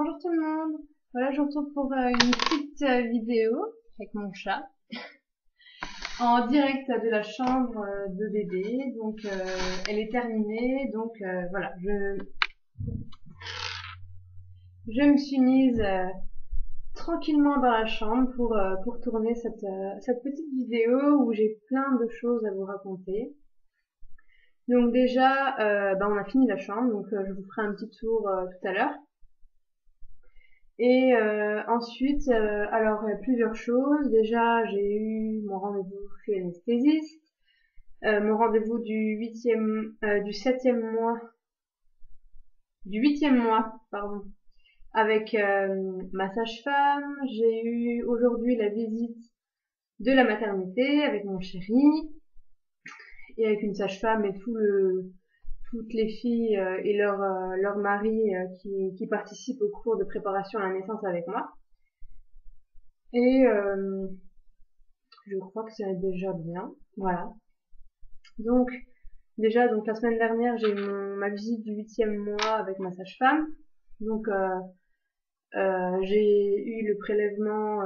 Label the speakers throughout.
Speaker 1: Bonjour tout le monde. Voilà, je retrouve pour une petite vidéo avec mon chat en direct de la chambre de bébé. Donc elle est terminée. Donc voilà, je me suis mise tranquillement dans la chambre pour tourner cette petite vidéo où j'ai plein de choses à vous raconter. Donc déjà, on a fini la chambre, donc je vous ferai un petit tour tout à l'heure. Et ensuite, alors plusieurs choses. Déjà, j'ai eu mon rendez-vous chez l'anesthésiste, mon rendez-vous du septième mois, du huitième mois, pardon, avec ma sage-femme. J'ai eu aujourd'hui la visite de la maternité avec mon chéri et avec une sage-femme et toutes les filles et leur mari qui participent au cours de préparation à la naissance avec moi. Et je crois que c'est déjà bien. Voilà. Donc, déjà, donc la semaine dernière, j'ai eu ma visite du huitième mois avec ma sage-femme. Donc, j'ai eu le prélèvement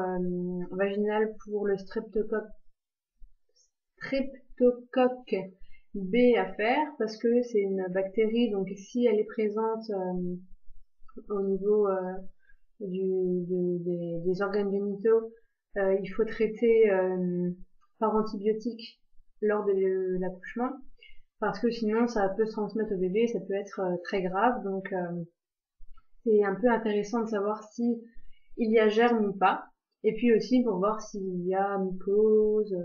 Speaker 1: vaginal pour le streptocoque B à faire parce que c'est une bactérie. Donc, si elle est présente au niveau des organes génitaux, il faut traiter par antibiotique lors de l'accouchement parce que sinon ça peut se transmettre au bébé et ça peut être très grave. Donc c'est un peu intéressant de savoir si il y a germe ou pas, et puis aussi pour voir s'il y a mycose,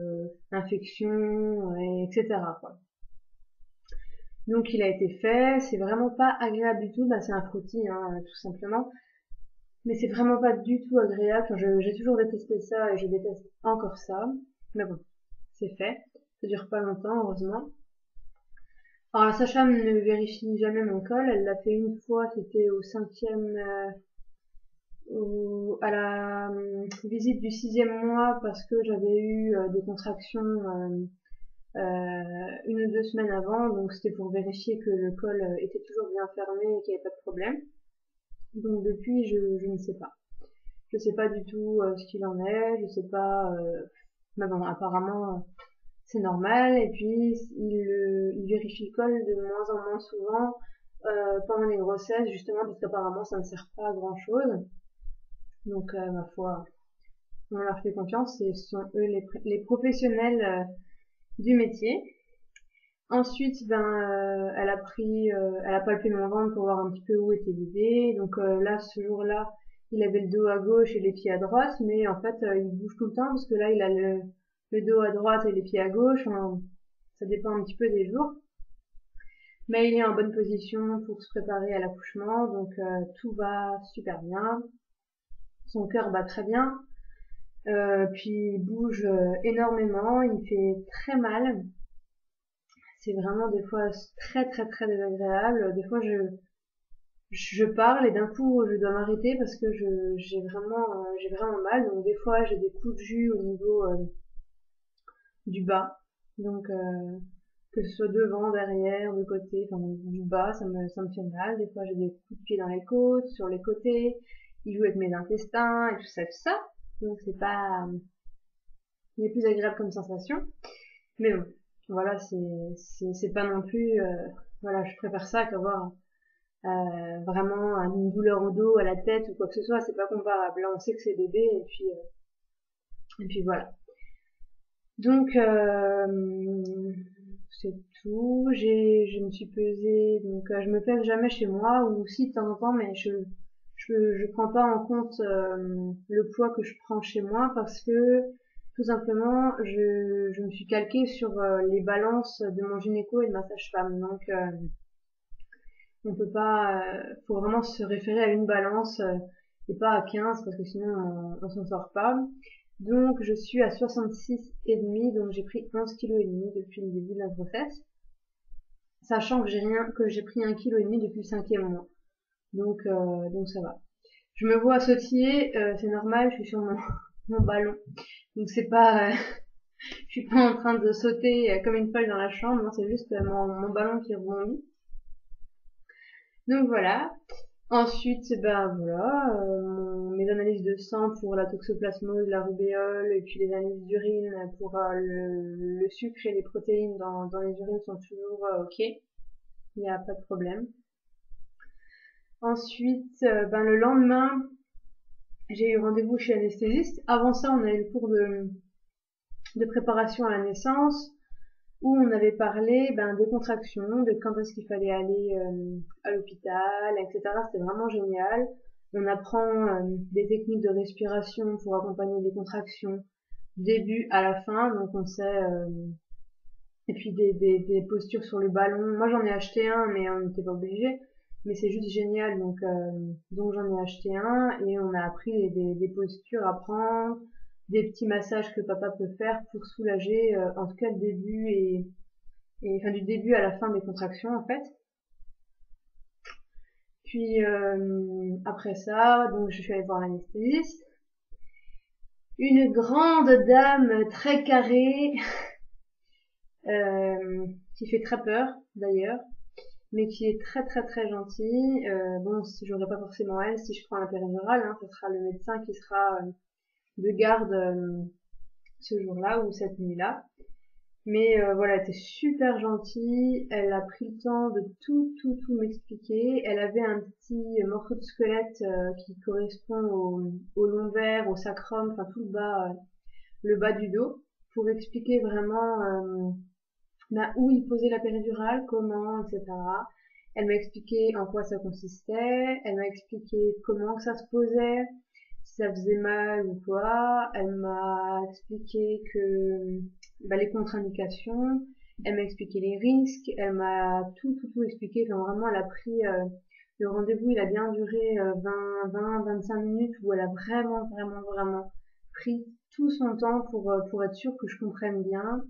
Speaker 1: infection, etc. quoi. Donc il a été fait, c'est vraiment pas agréable du tout, c'est un frottis hein, tout simplement, mais c'est vraiment pas du tout agréable. Enfin, j'ai toujours détesté ça et je déteste encore ça, mais bon, c'est fait, ça dure pas longtemps heureusement. Alors la sage-femme ne vérifie jamais mon col, elle l'a fait une fois, c'était au cinquième, à la visite du sixième mois parce que j'avais eu des contractions une ou deux semaines avant, donc c'était pour vérifier que le col était toujours bien fermé et qu'il n'y avait pas de problème. Donc depuis, je ne sais pas. Je sais pas du tout ce qu'il en est, je sais pas, mais bon, apparemment c'est normal. Et puis il vérifie le col de moins en moins souvent pendant les grossesses, justement parce qu'apparemment ça ne sert pas à grand chose. Donc ma foi, on leur fait confiance et ce sont eux les professionnels du métier. Ensuite, elle a palpé mon ventre pour voir un petit peu où était bébé. Donc là, ce jour-là, il avait le dos à gauche et les pieds à droite, mais en fait, il bouge tout le temps parce que là, il a le dos à droite et les pieds à gauche. Enfin, ça dépend un petit peu des jours. Mais il est en bonne position pour se préparer à l'accouchement, donc tout va super bien. Son cœur bat très bien. Puis il bouge énormément, il fait très mal. C'est vraiment des fois très très très désagréable. Des fois je parle et d'un coup je dois m'arrêter parce que j'ai vraiment mal. Donc des fois j'ai des coups de jus au niveau du bas. Donc que ce soit devant, derrière, de côté, enfin du bas, ça me fait mal. Des fois j'ai des coups de pied dans les côtes, sur les côtés. Il joue avec mes intestins et tout ça, tout ça. Donc c'est pas les plus agréable comme sensation. Mais bon, voilà, c'est pas non plus, voilà, je préfère ça qu'avoir vraiment une douleur au dos, à la tête ou quoi que ce soit. C'est pas comparable. Là, on sait que c'est bébé et puis voilà. Donc c'est tout. Je me suis pesée, donc je me pèse jamais chez moi ou si de temps en temps, mais je prends pas en compte le poids que je prends chez moi parce que tout simplement je me suis calquée sur les balances de mon gynéco et de ma sage-femme. Donc on peut pas, faut vraiment se référer à une balance et pas à 15 parce que sinon on s'en sort pas. Donc je suis à 66 et demi, donc j'ai pris 11 kg et demi depuis le début de la grossesse, sachant que j'ai pris 1 kg et demi depuis le cinquième mois. Donc ça va. Je me vois sautiller, c'est normal, je suis sur mon ballon. Donc c'est pas, je suis pas en train de sauter comme une folle dans la chambre, non, c'est juste mon ballon qui rebondit. Donc voilà. Ensuite, ben voilà, mes analyses de sang pour la toxoplasmose, la rubéole, et puis les analyses d'urine pour le sucre et les protéines dans les urines sont toujours ok, il n'y a pas de problème. Ensuite, ben le lendemain, j'ai eu rendez-vous chez l'anesthésiste. Avant ça, on a eu le cours de préparation à la naissance, où on avait parlé ben, des contractions, de quand est-ce qu'il fallait aller à l'hôpital, etc. C'était vraiment génial. On apprend des techniques de respiration pour accompagner les contractions du début à la fin, donc on sait, et puis des postures sur le ballon. Moi j'en ai acheté un, mais on n'était pas obligé. Mais c'est juste génial, donc j'en ai acheté un et on a appris des postures à prendre, des petits massages que papa peut faire pour soulager, en tout cas le début et enfin du début à la fin des contractions en fait. Puis après ça, donc je suis allée voir l'anesthésiste, une grande dame très carrée qui fait très peur d'ailleurs, mais qui est très très très gentille. Bon, si j'aurais pas forcément elle, si je prends la péridurale, hein, ce sera le médecin qui sera de garde ce jour-là ou cette nuit-là. Mais voilà, elle était super gentille, elle a pris le temps de tout m'expliquer. Elle avait un petit morceau de squelette qui correspond au lombaire, au sacrum, enfin tout le bas du dos, pour expliquer vraiment bah, où il posait la péridurale, comment, etc. Elle m'a expliqué en quoi ça consistait, elle m'a expliqué comment que ça se posait, si ça faisait mal ou quoi. Elle m'a expliqué que bah, les contre-indications, elle m'a expliqué les risques, elle m'a tout expliqué. Enfin, vraiment, elle a pris le rendez-vous, il a bien duré 25 minutes où elle a vraiment pris tout son temps pour être sûre que je comprenne bien.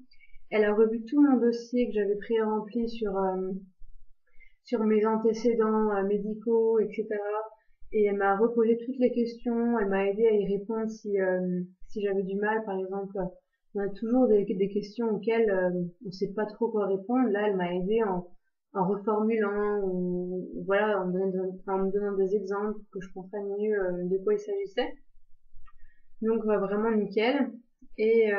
Speaker 1: Elle a revu tout mon dossier que j'avais pris et rempli sur mes antécédents médicaux, etc. Et elle m'a reposé toutes les questions, elle m'a aidé à y répondre si j'avais du mal, par exemple. On a toujours des questions auxquelles on sait pas trop quoi répondre. Là, elle m'a aidé en reformulant ou voilà, en me donnant des exemples pour que je comprenne mieux de quoi il s'agissait. Donc vraiment nickel. Et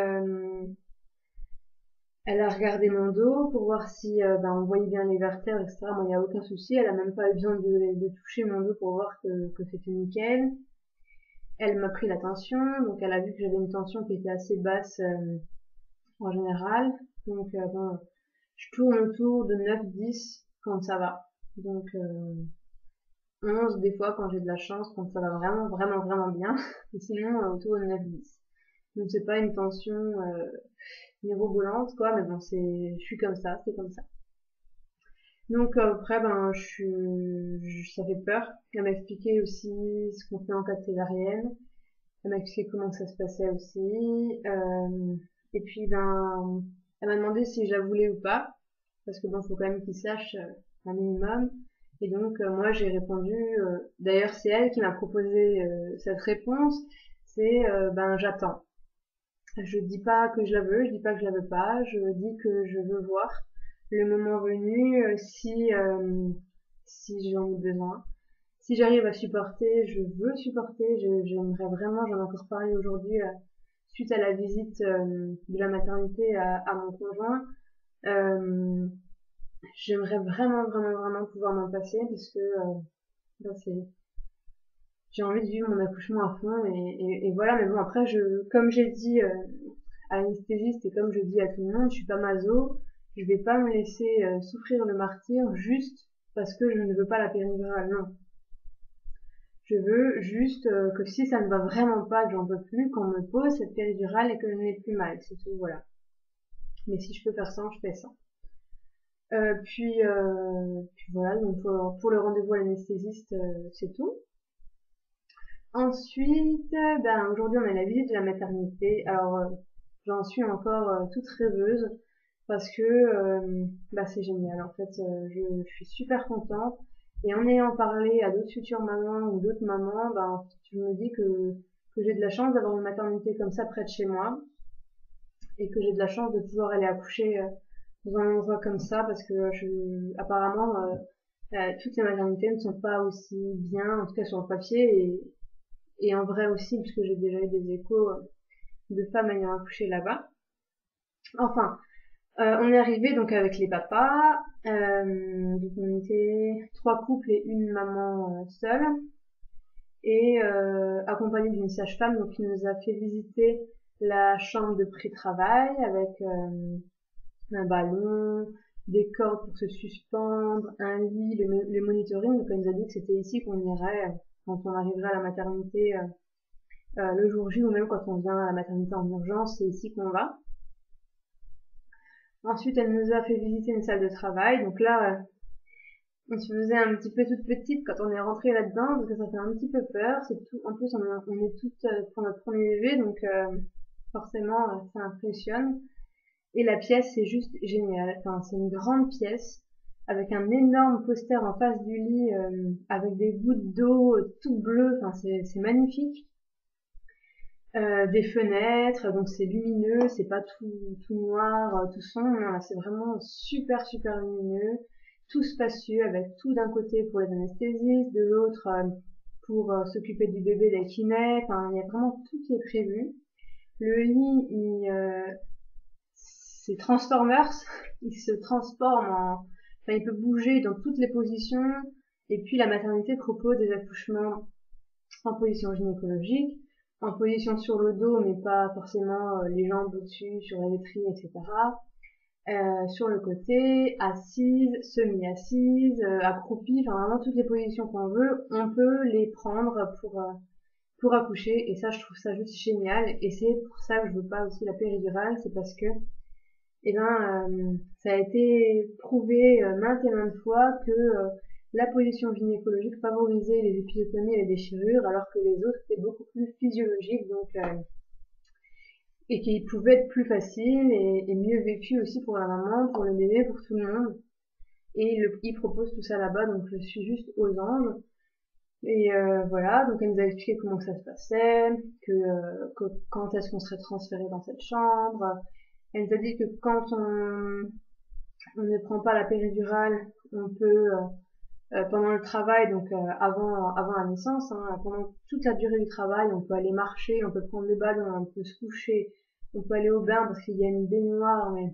Speaker 1: elle a regardé mon dos pour voir si ben, on voyait bien les vertèbres, etc. Moi, il n'y a aucun souci. Elle a même pas eu besoin de toucher mon dos pour voir que c'était nickel. Elle m'a pris la tension, donc elle a vu que j'avais une tension qui était assez basse en général. Donc bon, je tourne autour de 9-10 quand ça va. Donc 11 des fois quand j'ai de la chance, quand ça va vraiment bien. Et sinon autour de 9-10. Donc c'est pas une tension mirobolante quoi, mais bon je suis comme ça, c'est comme ça. Donc après, ben, ça fait peur. Elle m'a expliqué aussi ce qu'on fait en cas de césarienne. Elle m'a expliqué comment ça se passait aussi. Et puis, ben, elle m'a demandé si je la voulais ou pas, parce que bon, faut quand même qu'ils sachent un minimum. Et donc, moi, j'ai répondu. D'ailleurs, c'est elle qui m'a proposé cette réponse. C'est, ben, j'attends. Je dis pas que je la veux, je dis pas que je la veux pas, je dis que je veux voir le moment venu si j'en ai besoin. Si j'arrive à supporter, je veux supporter, j'aimerais vraiment, j'en ai encore parlé aujourd'hui suite à la visite de la maternité à mon conjoint. Euh, J'aimerais vraiment pouvoir m'en passer parce que ben, j'ai envie de vivre mon accouchement à fond et voilà. Mais bon après, comme j'ai dit à l'anesthésiste et comme je dis à tout le monde, je suis pas maso, je vais pas me laisser souffrir le martyre juste parce que je ne veux pas la péridurale, non. Je veux juste que si ça ne va vraiment pas, que j'en peux plus, qu'on me pose cette péridurale et que je n'ai plus mal, c'est tout, voilà. Mais si je peux faire ça, je fais ça. Puis voilà, donc pour le rendez-vous à l'anesthésiste, c'est tout. Ensuite, ben aujourd'hui on a la visite de la maternité. Alors j'en suis encore toute rêveuse parce que bah c'est génial. En fait, je suis super contente et en ayant parlé à d'autres futures mamans ou d'autres mamans, ben je me dis que j'ai de la chance d'avoir une maternité comme ça près de chez moi et que j'ai de la chance de pouvoir aller accoucher dans un endroit comme ça parce que apparemment Toutes les maternités ne sont pas aussi bien, en tout cas sur le papier et en vrai aussi, puisque j'ai déjà eu des échos de femmes ayant accouché là-bas. Enfin, on est arrivé donc avec les papas. Donc on était 3 couples et une maman seule et accompagnée d'une sage-femme donc qui nous a fait visiter la chambre de pré-travail avec un ballon, des cordes pour se suspendre, un lit, le monitoring. Donc elle nous a dit que c'était ici qu'on irait quand on arriverait à la maternité le jour J ou même quand on vient à la maternité en urgence, c'est ici qu'on va. Ensuite, elle nous a fait visiter une salle de travail. Donc là, on se faisait un petit peu toute petite quand on est rentré là-dedans, parce que ça fait un petit peu peur. C'est tout. En plus, on est toutes pour notre premier bébé, donc forcément, ça impressionne. Et la pièce, c'est juste génial. Enfin, c'est une grande pièce avec un énorme poster en face du lit, avec des gouttes d'eau tout bleues. Enfin, c'est magnifique. Des fenêtres, donc c'est lumineux, c'est pas tout noir, tout sombre, non, là c'est vraiment super super lumineux, tout spacieux avec tout d'un côté pour les anesthésistes, de l'autre pour s'occuper du bébé des kinés, enfin il y a vraiment tout qui est prévu. Le lit, c'est Transformers, il se transforme enfin il peut bouger dans toutes les positions, et puis la maternité propose des accouchements en position gynécologique, en position sur le dos, mais pas forcément les jambes au-dessus, sur la laiterie, etc. Sur le côté, assise, semi-assise, accroupie, enfin vraiment toutes les positions qu'on veut, on peut les prendre pour accoucher, et ça je trouve ça juste génial, et c'est pour ça que je veux pas aussi la péridurale, c'est parce que ça a été prouvé maintes et maintes fois que la position gynécologique favorisait les épisiotomies et les déchirures, alors que les autres étaient beaucoup plus physiologiques, donc et qui pouvaient être plus faciles et mieux vécues aussi pour la maman, pour le bébé, pour tout le monde. Et ils proposent tout ça là-bas, donc je suis juste aux anges. Et voilà, donc elle nous a expliqué comment ça se passait, que quand est-ce qu'on serait transféré dans cette chambre. Elle nous a dit que quand on ne prend pas la péridurale, on peut pendant le travail, donc avant la naissance, hein, pendant toute la durée du travail, on peut aller marcher, on peut prendre le ballon, on peut se coucher, on peut aller au bain parce qu'il y a une baignoire, mais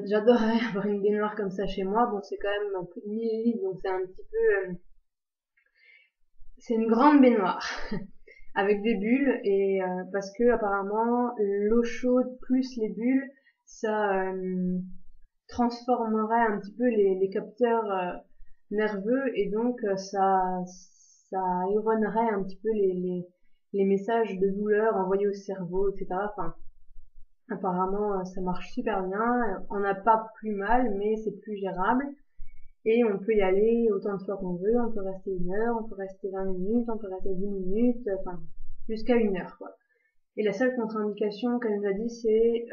Speaker 1: j'adorerais avoir une baignoire comme ça chez moi. Bon, c'est quand même un peu de 1000 litres, donc c'est un petit peu, c'est une grande baignoire avec des bulles et parce que apparemment l'eau chaude plus les bulles, ça transformerait un petit peu les capteurs nerveux et donc ça erronerait un petit peu les messages de douleur envoyés au cerveau, etc. Enfin, apparemment ça marche super bien. On n'a pas plus mal, mais c'est plus gérable. Et on peut y aller autant de fois qu'on veut. On peut rester 1 heure, on peut rester 20 minutes, on peut rester 10 minutes, enfin jusqu'à 1 heure quoi. Et la seule contre-indication qu'elle nous a dit, c'est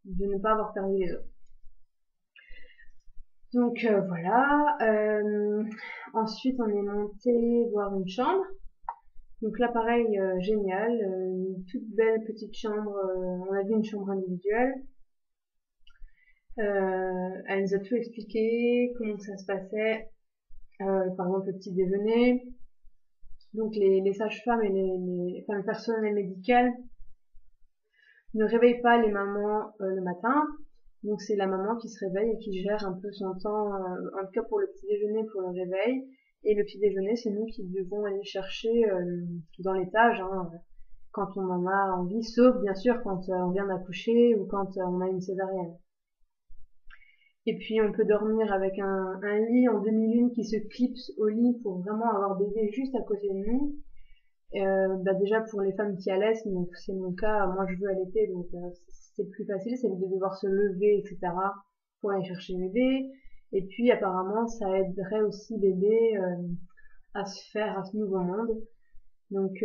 Speaker 1: de ne pas avoir perdu les os. Donc voilà. Ensuite, on est monté voir une chambre. Donc là, pareil, génial, une toute belle petite chambre. On a vu une chambre individuelle. Elle nous a tout expliqué, comment ça se passait. Par exemple, le petit déjeuner. Donc les sages-femmes et enfin, le personnel médical ne réveillent pas les mamans le matin. Donc c'est la maman qui se réveille et qui gère un peu son temps, en tout cas pour le petit déjeuner, pour le réveil. Et le petit déjeuner, c'est nous qui devons aller chercher dans l'étage, hein, quand on en a envie, sauf bien sûr quand on vient d'accoucher ou quand on a une césarienne. Et puis on peut dormir avec un lit en demi-lune qui se clipse au lit pour vraiment avoir bébé juste à côté de nous. Déjà pour les femmes qui allaitent, donc c'est mon cas, moi je veux allaiter, donc c'est plus facile, c'est de devoir se lever, etc. pour aller chercher bébé. Et puis apparemment ça aiderait aussi bébé à se faire à ce nouveau monde. Donc,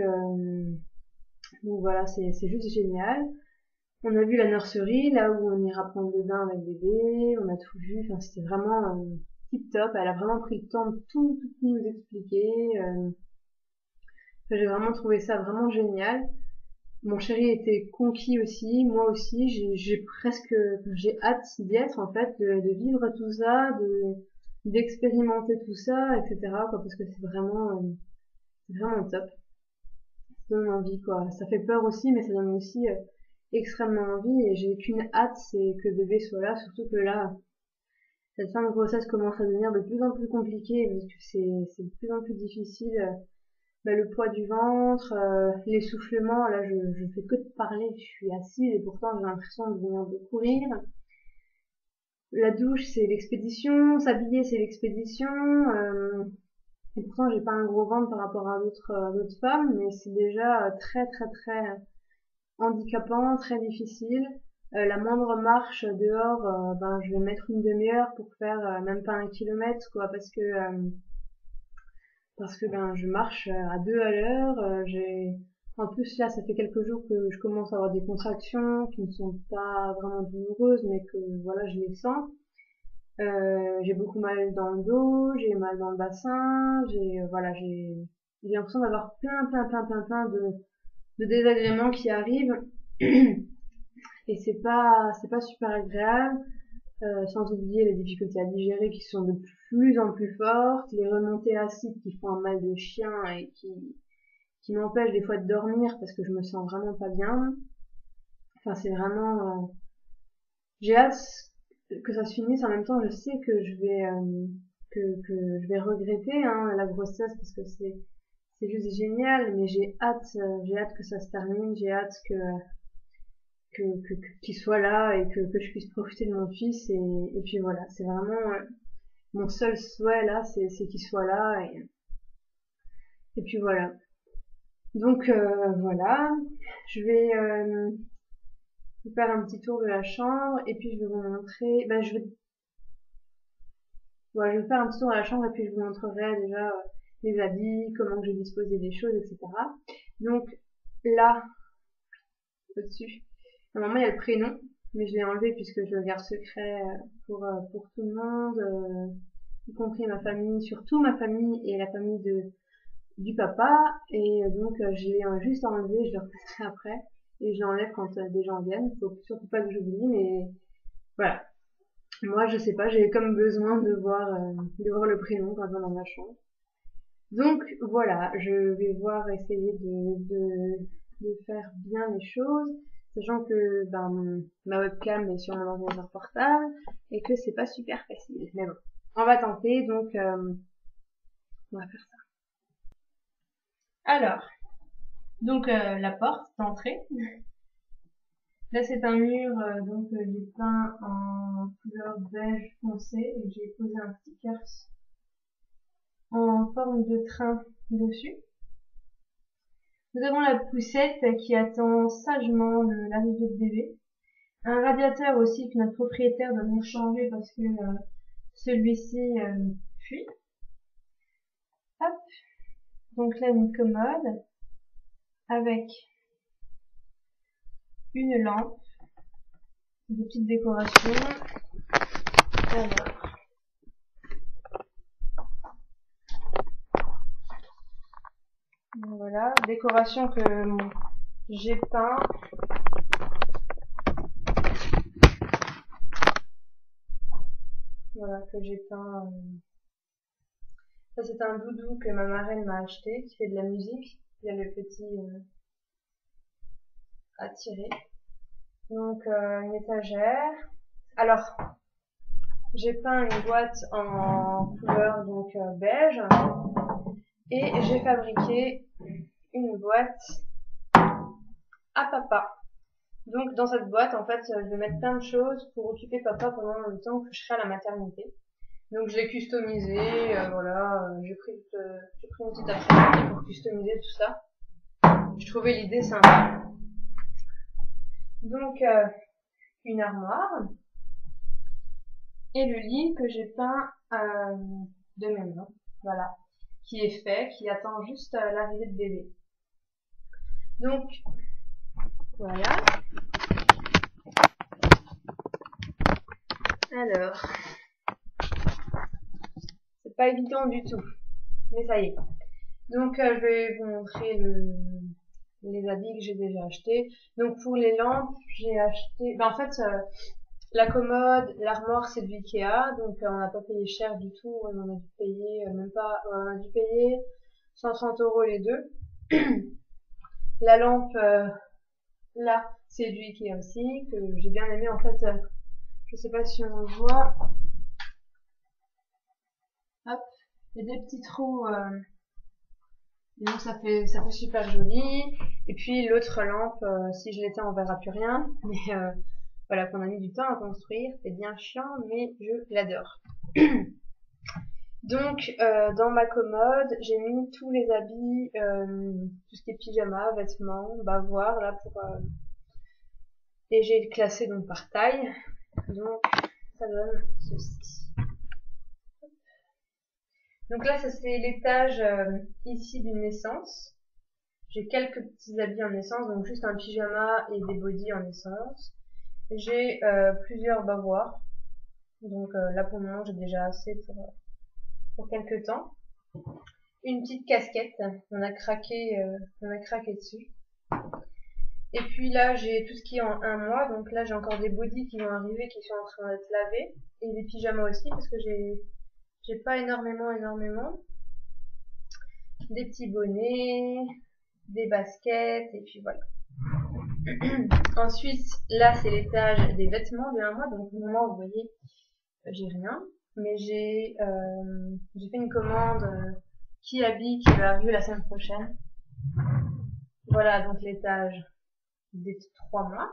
Speaker 1: voilà, c'est juste génial. On a vu la nurserie, là où on ira prendre le bain avec bébé, on a tout vu, enfin c'était vraiment tip top, elle a vraiment pris le temps de tout nous expliquer. J'ai vraiment trouvé ça vraiment génial. Mon chéri était conquis aussi, moi aussi, j'ai hâte d'y être en fait, de vivre tout ça, d'expérimenter tout ça, etc., quoi, parce que c'est vraiment top. Ça donne envie, quoi. Ça fait peur aussi, mais ça donne aussi extrêmement envie, et j'ai qu'une hâte, c'est que bébé soit là, surtout que là, cette fin de grossesse commence à devenir de plus en plus compliquée, parce que c'est de plus en plus difficile. Le poids du ventre, l'essoufflement, là je fais que de parler, je suis assise et pourtant j'ai l'impression de venir de courir. La douche c'est l'expédition, s'habiller c'est l'expédition, et pourtant j'ai pas un gros ventre par rapport à d'autres femmes, mais c'est déjà très très très handicapant, très difficile. La moindre marche dehors, je vais mettre une demi-heure pour faire même pas 1 kilomètre, quoi, parce que je marche à 2 à l'heure. En plus là, ça fait quelques jours que je commence à avoir des contractions qui ne sont pas vraiment douloureuses, mais que voilà, je les sens. J'ai beaucoup mal dans le dos, j'ai mal dans le bassin, j'ai l'impression d'avoir plein de désagréments qui arrivent et c'est pas super agréable. Sans oublier les difficultés à digérer qui sont de plus en plus fortes, les remontées acides qui font un mal de chien et qui m'empêchent des fois de dormir parce que je me sens vraiment pas bien. Enfin, c'est vraiment... J'ai hâte que ça se finisse. En même temps, je sais que je vais regretter la grossesse parce que c'est juste génial, mais j'ai hâte que ça se termine, j'ai hâte qu'il soit là et que je puisse profiter de mon fils, et puis voilà, c'est vraiment mon seul souhait là, c'est qu'il soit là, et puis voilà. Donc voilà, je vais faire un petit tour de la chambre et puis je vais vous montrer, je vais faire un petit tour de la chambre et puis je vous montrerai déjà les habits, comment j'ai disposé des choses, etc. Donc là, au-dessus, normalement il y a le prénom, mais je l'ai enlevé puisque je le garde secret pour tout le monde, y compris ma famille, surtout ma famille et la famille du papa, et donc je l'ai juste enlevé, je le repasserai après, et je l'enlève quand des gens viennent, faut surtout pas que j'oublie, mais voilà. Moi je sais pas, j'ai comme besoin de voir le prénom quand je vais dans ma chambre. Donc voilà, je vais voir essayer de faire bien les choses, sachant que ma webcam est sur mon ordinateur portable et que c'est pas super facile. Mais bon, on va tenter, donc on va faire ça. Alors, donc la porte d'entrée. Là c'est un mur, j'ai peint en couleur beige foncé et j'ai posé un sticker en forme de train dessus. Nous avons la poussette qui attend sagement l'arrivée de bébé. Un radiateur aussi que notre propriétaire doit nous changer parce que celui-ci fuit. Hop. Donc là une commode avec une lampe, des petites décorations. Alors, voilà, décoration que j'ai peint. Voilà, que j'ai peint. Ça c'est un doudou que ma marraine m'a acheté, qui fait de la musique. Il y a le petit à tirer. Donc une étagère. Alors, j'ai peint une boîte en couleur beige et j'ai fabriqué une boîte à papa. Donc dans cette boîte, en fait, je vais mettre plein de choses pour occuper papa pendant le temps que je serai à la maternité. Donc je l'ai customisé, voilà, j'ai pris une petite après-midi pour customiser tout ça. Je trouvais l'idée sympa. Donc une armoire et le lit que j'ai peint de mes mains, voilà, qui est fait, qui attend juste l'arrivée de bébé. Donc voilà. Alors, c'est pas évident du tout, mais ça y est. Donc je vais vous montrer les habits que j'ai déjà achetés. Donc pour les lampes, j'ai acheté, en fait La commode, l'armoire, c'est du Ikea, donc on n'a pas payé cher du tout, on en a dû payer même pas, on a dû payer 130 € les deux. La lampe, là, c'est du Ikea aussi, que j'ai bien aimé en fait, je sais pas si on le voit, hop, il y a des petits trous, et donc ça fait super joli. Et puis l'autre lampe, si je l'éteins on verra plus rien, mais voilà, qu'on a mis du temps à construire, c'est bien chiant, mais je l'adore. Donc, dans ma commode, j'ai mis tous les habits, tout ce qui est pyjama, vêtements, bavoirs, là, et j'ai classé donc par taille. Donc, ça donne ceci. Donc là, ça c'est l'étage, ici d'une naissance. J'ai quelques petits habits en naissance, donc juste un pyjama et des bodys en naissance. J'ai plusieurs bavoirs. Donc là, pour le moment, j'ai déjà assez pour quelques temps. Une petite casquette, on a craqué dessus. Et puis là, j'ai tout ce qui est en un mois, donc là j'ai encore des bodys qui vont arriver, qui sont en train d'être lavés, et des pyjamas aussi, parce que j'ai pas énormément, des petits bonnets, des baskets, et puis voilà. Ensuite, là c'est l'étage des vêtements de un mois, donc au moment vous voyez, j'ai rien, mais j'ai fait une commande qui habille, qui va arriver la semaine prochaine. Voilà donc l'étage des 3 mois.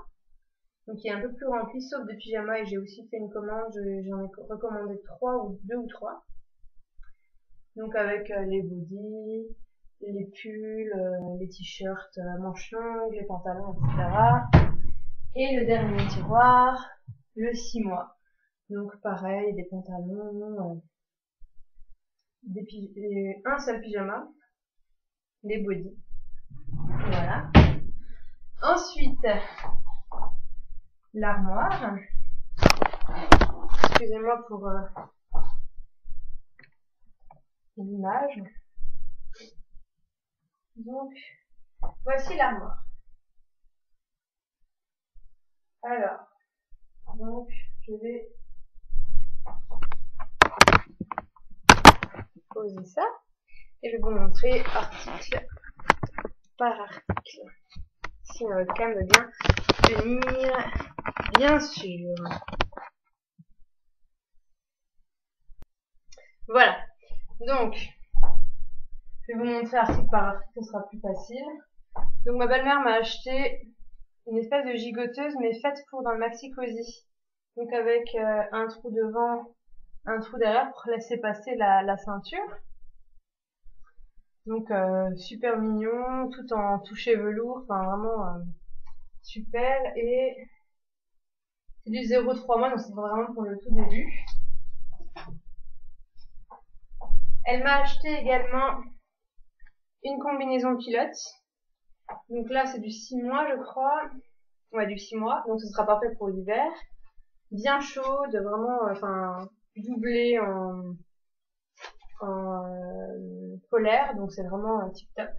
Speaker 1: Donc il est un peu plus rempli, sauf de pyjama, et j'ai aussi fait une commande, j'en ai recommandé 3 ou 2 ou 3. Donc avec les bodys, les pulls, les t-shirts à manches longues, les pantalons, etc. Et le dernier tiroir, le 6 mois. Donc pareil, des pantalons, un seul pyjama, les bodys. Voilà. Ensuite, l'armoire. Excusez-moi pour l'image. Donc, voici l'armoire. Alors, donc, je vais poser ça et je vais vous montrer article par article. Si ma webcam veut bien tenir, bien sûr. Voilà. Donc, je vais vous montrer article par article, ce sera plus facile. Donc, ma belle-mère m'a acheté une espèce de gigoteuse, mais faite pour dans le maxi cosy. Donc, avec un trou devant, un trou derrière pour laisser passer la ceinture. Donc, super mignon, tout en touché velours, enfin vraiment super. Et c'est du 0,3 mois, donc c'est vraiment pour le tout début. Elle m'a acheté également une combinaison pilote. Donc là, c'est du 6 mois, je crois. Ouais, du 6 mois. Donc ce sera parfait pour l'hiver. Bien chaude, vraiment, enfin, doublée en polaire. Donc c'est vraiment tip top.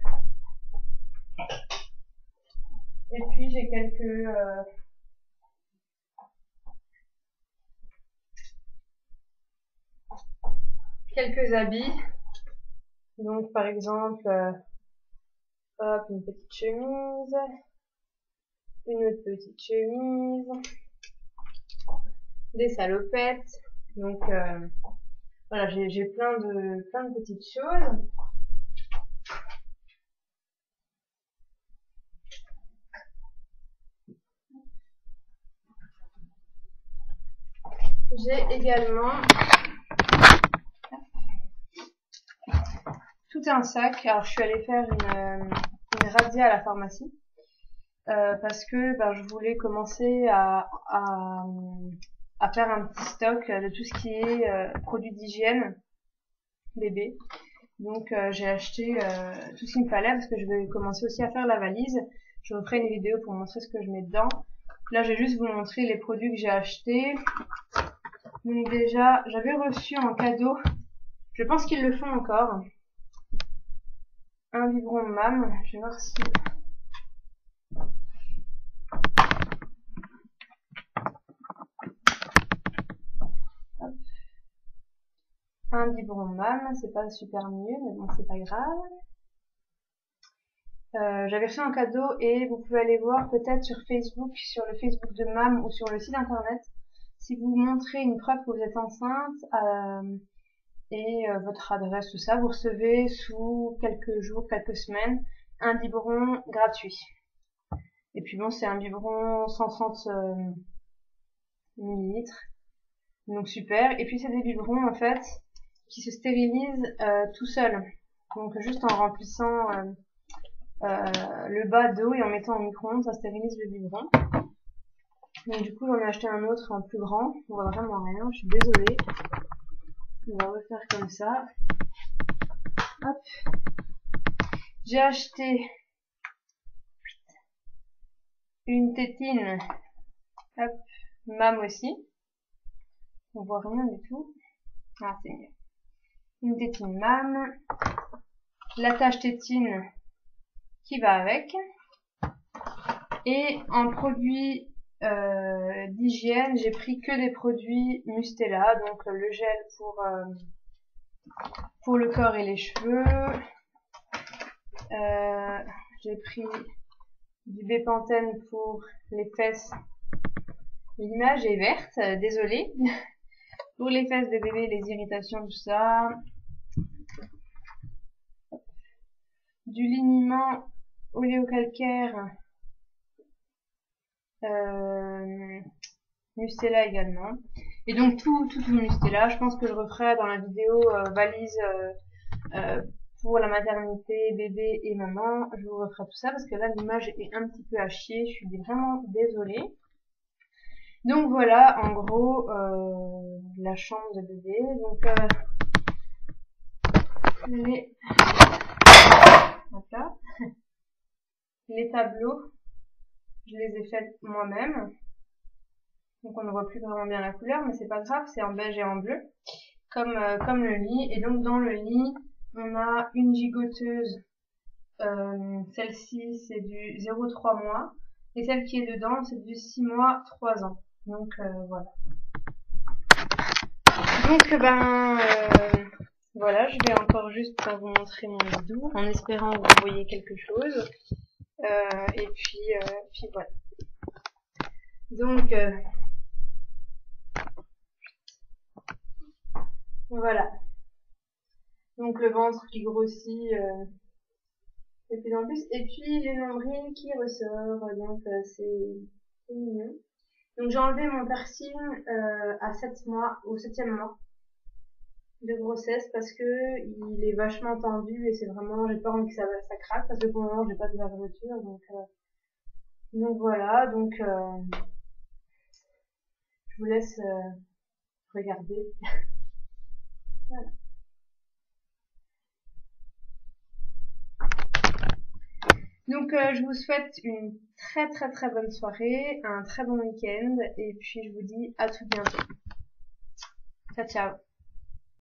Speaker 1: Et puis j'ai quelques habits. Donc par exemple, hop, une petite chemise, une autre petite chemise, des salopettes. Donc voilà, j'ai plein de petites choses. J'ai également tout un sac. Alors je suis allée faire une razzia à la pharmacie parce que je voulais commencer à faire un petit stock de tout ce qui est produits d'hygiène bébé. Donc j'ai acheté tout ce qu'il me fallait parce que je vais commencer aussi à faire la valise. Je referai une vidéo pour montrer ce que je mets dedans. Là, je vais juste vous montrer les produits que j'ai achetés. Donc déjà, j'avais reçu en cadeau, je pense qu'ils le font encore, un biberon MAM. Je vais voir si... un biberon MAM, c'est pas super mieux, mais bon, c'est pas grave. J'avais reçu un cadeau et vous pouvez aller voir peut-être sur Facebook, sur le Facebook de MAM ou sur le site internet, si vous montrez une preuve que vous êtes enceinte et votre adresse, tout ça, vous recevez sous quelques jours, quelques semaines, un biberon gratuit. Et puis bon, c'est un biberon 130 millilitres, donc super. Et puis c'est des biberons en fait qui se stérilisent tout seuls, donc juste en remplissant le bas d'eau et en mettant au micro-ondes, ça stérilise le biberon. Donc du coup j'en ai acheté un autre en plus grand, on voit vraiment rien, je suis désolée. On va refaire comme ça. Hop. J'ai acheté une tétine, hop, MAM aussi. On voit rien du tout. Ah, c'est mieux. Une tétine MAM, l'attache tétine qui va avec, et en produit d'hygiène, j'ai pris que des produits Mustela, donc le gel pour le corps et les cheveux. J'ai pris du Bepanthen pour les fesses. L'image est verte, désolée. Pour les fesses des bébés, les irritations, tout ça. Du liniment oléocalcaire, Mustela également. Et donc tout Mustela. Je pense que je referai dans la vidéo valise pour la maternité, bébé et maman. Je vous referai tout ça parce que là l'image est un petit peu à chier. Je suis vraiment désolée. Donc voilà, en gros, la chambre de bébé. Donc les tableaux, je les ai faits moi-même. Donc on ne voit plus vraiment bien la couleur, mais c'est pas grave, c'est en beige et en bleu, comme le lit. Et donc dans le lit, on a une gigoteuse. Celle-ci c'est du 0,3 mois, et celle qui est dedans c'est du 6 mois 3 ans. Donc voilà. Donc voilà, je vais encore juste vous montrer mon bidou en espérant que vous voyez quelque chose. Et puis voilà. Donc voilà. Donc le ventre qui grossit de plus en plus. Et puis les nombrils qui ressort. Donc c'est mignon. Donc j'ai enlevé mon piercing à 7 mois, au 7e mois de grossesse parce que il est vachement tendu et c'est vraiment, j'ai pas envie que ça craque parce que pour le moment j'ai pas de vergeture, donc voilà, donc je vous laisse regarder. Voilà. Donc je vous souhaite une très bonne soirée, un très bon week-end et puis je vous dis à tout bientôt. Ciao ciao.